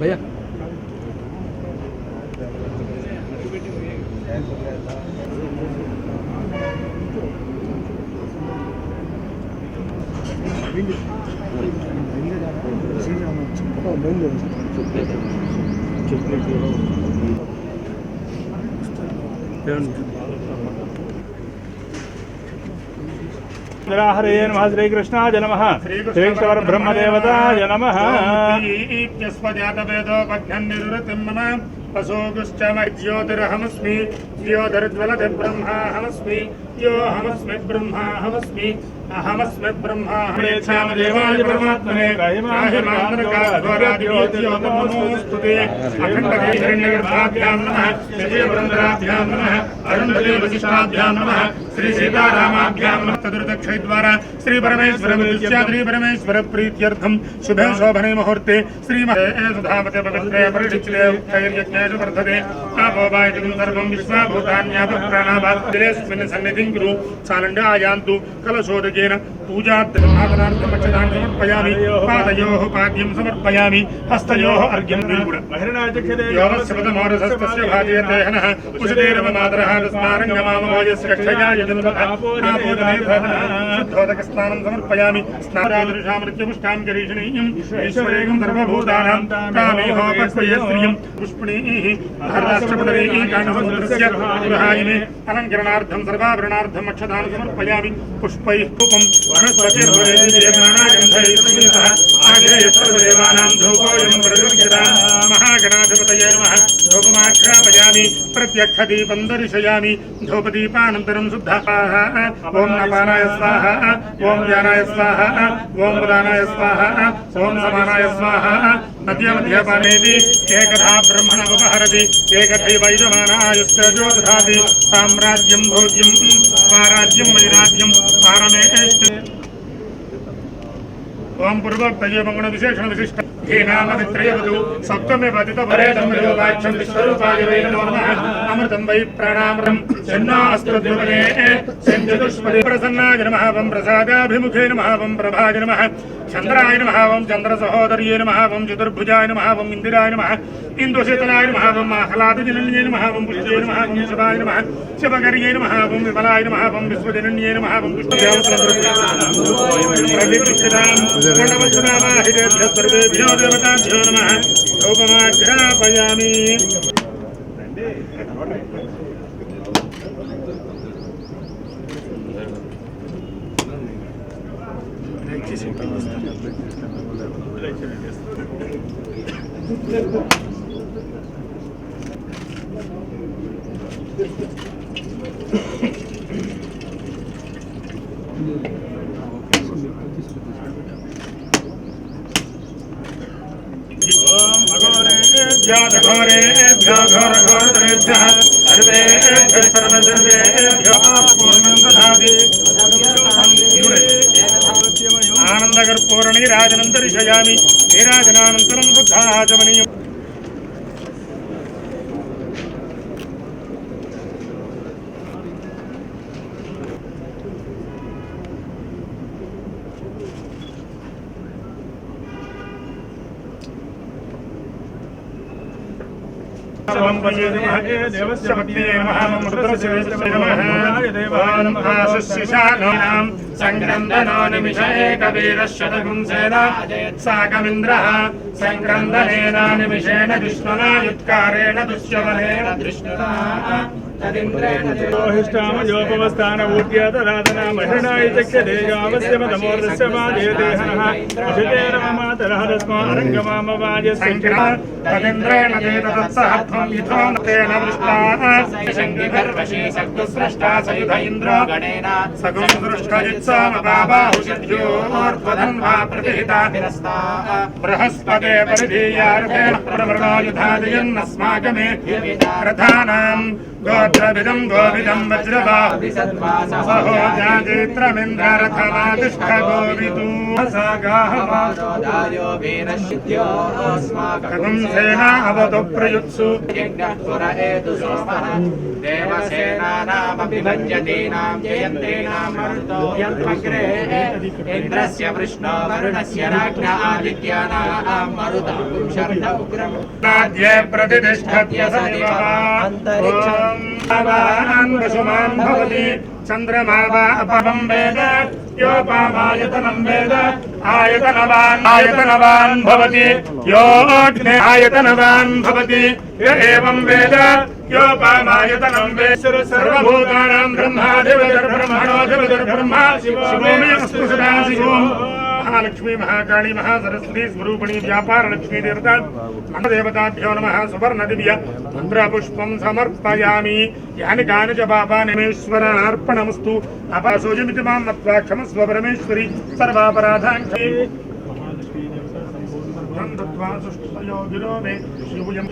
भैया हरे नमः श्री कृष्णाय नमः श्रीश्वर ब्रह्मदेवताय नमः पशोगुश्चमज्योतिरहमस्मि ज्योतिर्ज्वलति ब्रह्माहमस्मि योऽहमस्मि ब्रह्माहमस्मि अहमस्मि ब्रह्मा हमेच्छामि देवाय परमात्मने कायमानमोस्तुते अखण्डदेशरण्यगर्भाभ्यां नमः विजयवरन्दराभ्यां नमः अरुन्धदेवशिष्टाभ्यां नमः श्री सीतारामाभ्यां नमः तदुर्दक्षद्वारा श्री परमेश्वर प्रीत्यर्थं शुभे शोभने मुहूर्ते श्री सुधामते पवित्रे परिचिते उत्तैर्यज्ञेषु वर्धते आपोवायजं सर्वं विश्वाभूतान्यापप्राणाभास्मिन् सन्निधिं गुरु चालण्डायान्तु कलशोदकेन पूजार्थमक्षतान् समर्पयामि पादयोः पाद्यं समर्पयामि हस्तयोः अर्घ्यं योगस्यपदमोरसस्तस्य भाजयते हनः कुशदेरव मातरः तस्मारङ्गमामभोजस्य रक्षया शुद्धोदकस्नानं समर्पयामि स्नानादृशामृत्यपुष्टां गरीषणीयम् ईश्वरेकं सर्वभूतानां तामेहोपक्वये स्त्रियं पुष्पिणीः हरराष्ट्रपदरीः काण्डवसुतस्य गृहायिने अलङ्करणार्थं सर्वाभरणार्थम् अक्षतान् समर्पयामि पुष्पैः धूपं वनस्पतिर्भूतैर्नानागन्धैः आग्रेय सर्वदेवानां धूपोऽयं प्रदर्श्यतां महागणाधिपतये नमः धूपमाघ्रापयामि प्रत्यक्षदीपं दर्शयामि धूपदीपानन्तरं शुद्धः ओं नपानाय स्वाहा ओं ज्ञानाय स्वाहा ओं उदानाय स्वाहा ओं समानाय स्वाहा नद्यमध्यपानेति एकधा ब्रह्मणमुपहरति एकथैव यजमानायस्तेजो दधाति साम्राज्यं भोज्यं स्वाराज्यं वैराज्यं पारमेष्ट ओं पूर्वोक्तये मंगलविशेषण विशिष्ट धेनामवित्रयवतु सप्तमे पतितपरेदं योगाक्षं विश्वरूपाय वै नमो नमः अमृतं वै प्राणामृतं शन्नास्त्रद्युमने संचतुष्पदे प्रसन्नाय नमः वं प्रसादाभिमुखे नमः वं प्रभाय नमः चन्द्राय नमः वं चन्द्रसहोदर्ये नमः वं चतुर्भुजाय नमः वं इन्दिराय नमः इन्दुशीतलाय नमः वं आह्लादजनन्ये नमः वं पुष्टे नमः वं शिवाय नमः शिवकर्ये नमः वं विमलाय नमः वं विश्वजनन्ये नमः वं पुष्टदेवतां सर्वेभ्यो देवताभ्यो नमः धूपमाघ्रापयामि घोरेभ्यो घोरघोरेभ्यः सर्वेभ्यः सर्वसर्वेभ्यो पूर्णं ददाति आनन्दकर्पूरणीराजनं दर्शयामि नीराजनानन्तरं शुद्धाचमनीयम् देवस्य पत्न्ये नमः रुद्रस्य नमः देवानां आशिष्यशानां संक्रन्दनो निमिष एकवीरशतगुंसेन साकमिन्द्रः संक्रन्दनेन निमिषेण दुष्मना युत्कारेण दुष्यबलेन दृष्टता तदिन्द्रेणोहिष्टामयोपवस्थानभूत्यातराधना महिरणाय चक्षते यावस्य पदमोर्दस्य मादयते हनः तदिन्द्रेण ते तत्सहत्वं यथो तेन दृष्टाः शङ्किगर्वशी सद्गुस्रष्टा सयुध इन्द्रो गणेन सगुं दृष्टजित्सामपाबाहुषध्योर्ध्वधन्वा प्रतिहिता बृहस्पते परिधीयार्थे प्रवृणो युधादयन्नस्माकमे रथानां रुद्रविदं गोविदं वज्रवासहोजाजित्रमिन्द्ररथमातिष्ठगोविदू कथं सेना अवतु प्रयुत्सु देवसेनानामभिभञ्जतीनां जयन्तीनां मरुतो यन्मग्रे इन्द्रस्य वृष्णो वरुणस्य राज्ञ आदित्यानां मरुतं शर्ध उग्रम् नाद्ये प्रतिष्ठत्य सदिवः अन्तरिक्षं वसुमान् भवति चन्द्रमा वा अपवं वेद योपामायतनं वेद आयतनवान् भवति योऽग्ने आयतनवान् भवति य एवं वेद योपामायतनं वेद सर्वभूतानां ब्रह्माधिपतिर्ब्रह्मणोऽधिपतिर्ब्रह्मा शिवो मे अस्तु सदा शिवम् महालक्ष्मी महाकाली महासरस्वती स्वरूपिणी व्यापार लक्ष्मी देवता देवताभ्यो नमः सुवर्ण दिव्य मंत्रपुष्पं समर्पयामि यानि कानि च पापानि मेश्वरार्पणमस्तु अपासोजमिति मां मत्वा क्षमस्व परमेश्वरी सर्वापराधान् दत्त्वा सुष्ठुतयो गिरो मे शिवयम्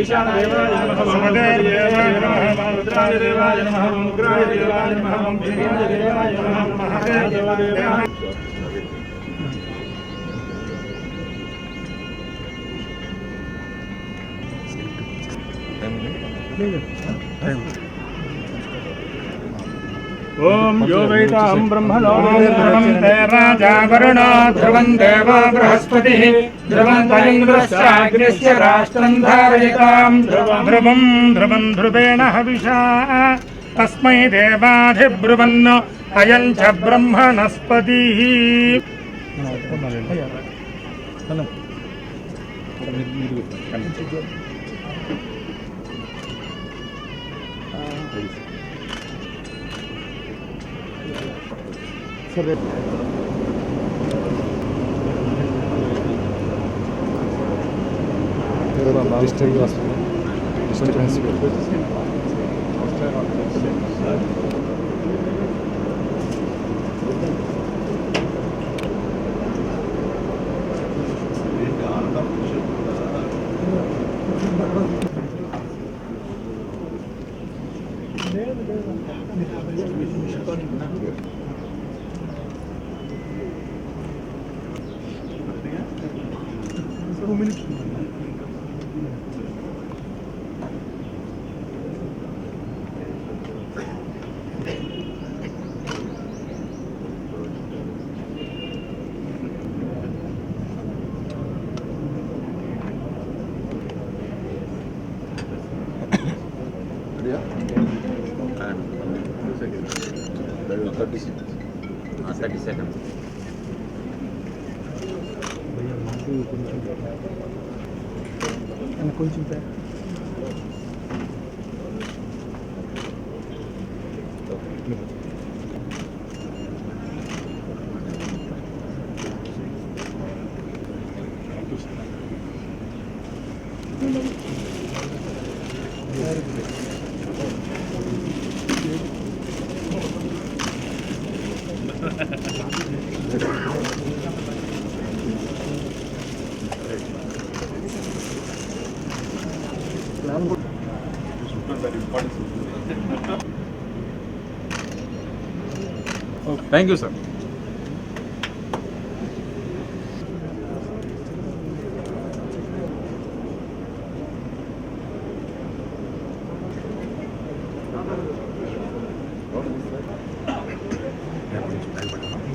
ईशानदेवाय नमः समदेवाय नमः रुद्रादेवाय नमः उग्रादेवाय नमः भीमादेवाय नमः महादेवाय नमः ओम यो वैताहं ब्रह्मलोकं ते राजा वरुणो ध्रुवं देवो बृहस्पतिः ध्रुवं इन्द्रश्चाग्निश्च राष्ट्रं धारयितां ध्रुवं ध्रुवेण हविषा तस्मै देवाधिब्रुवन् अयं च ब्रह्मणस्पतिः కొంచెం Thank you, sir.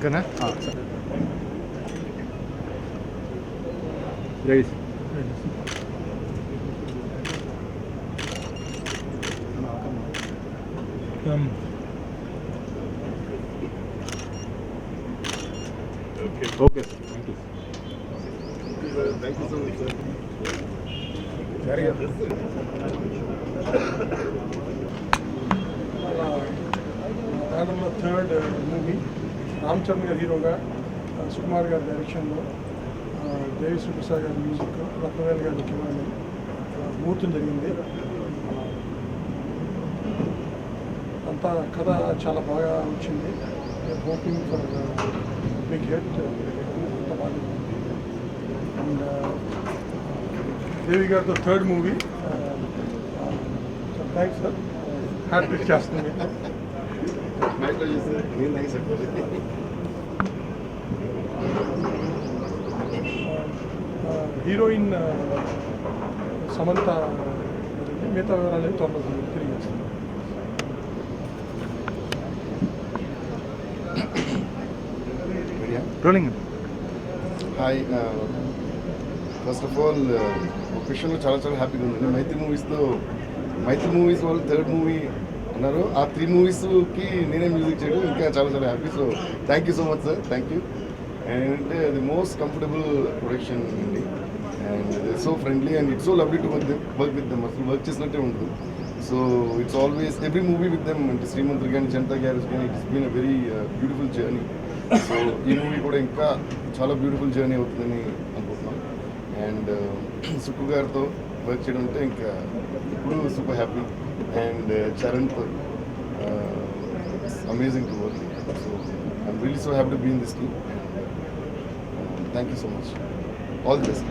ఇంకానా ready okay sir thank you మేడంలో థర్డ్ మూవీ రామ్ చరణ్ గారి హీరోగా సుకుమార్ గారి డైరెక్షన్లో దేవిశ్రీ ప్రసాద్ గారి మ్యూజిక్ రత్నవేల్ గారి కెమెరామెన్ ముహూర్తం జరిగింది. అంతా కథ చాలా బాగా వచ్చింది. హోపింగ్ ఫర్ బిగ్ హిట్ అంత బాగా. అండ్ దేవి గారితో third movie. Thanks sir. Happy చేస్తుంది. హీరోయిన్ సమంత మిగతా వివరాలు త్వరలో తిరిగి వస్తుంది. Rolling. Hi, first of all ఒక విషయంలో చాలా చాలా హ్యాపీగా ఉంది. మైత్రి మూవీస్ వాళ్ళు థర్డ్ మూవీ అన్నారు. ఆ 3 మూవీస్కి నేనే మ్యూజిక్ చేయడం ఇంకా చాలా చాలా happy. So thank you so much sir, thank you. And the most comfortable production అండి. And so friendly and it's so lovely to work with them. అసలు వర్క్ చేసినట్టే ఉంటుంది. So it's always every movie with them. అంటే శ్రీమంతులు కానీ జనతా గ్యారేజ్ కానీ it's been a very beautiful journey. So ఈ movie కూడా ఇంకా చాలా బ్యూటిఫుల్ జర్నీ అవుతుందని అనుకుంటున్నాం. అండ్ సుక్కు గారితో వర్క్ చేయడం అంటే ఇంకా ఇప్పుడు సూపర్ హ్యాపీ. అండ్ చరణ్తో amazing to work. So I'm really so happy to be in this team. Thank you so much. All the best.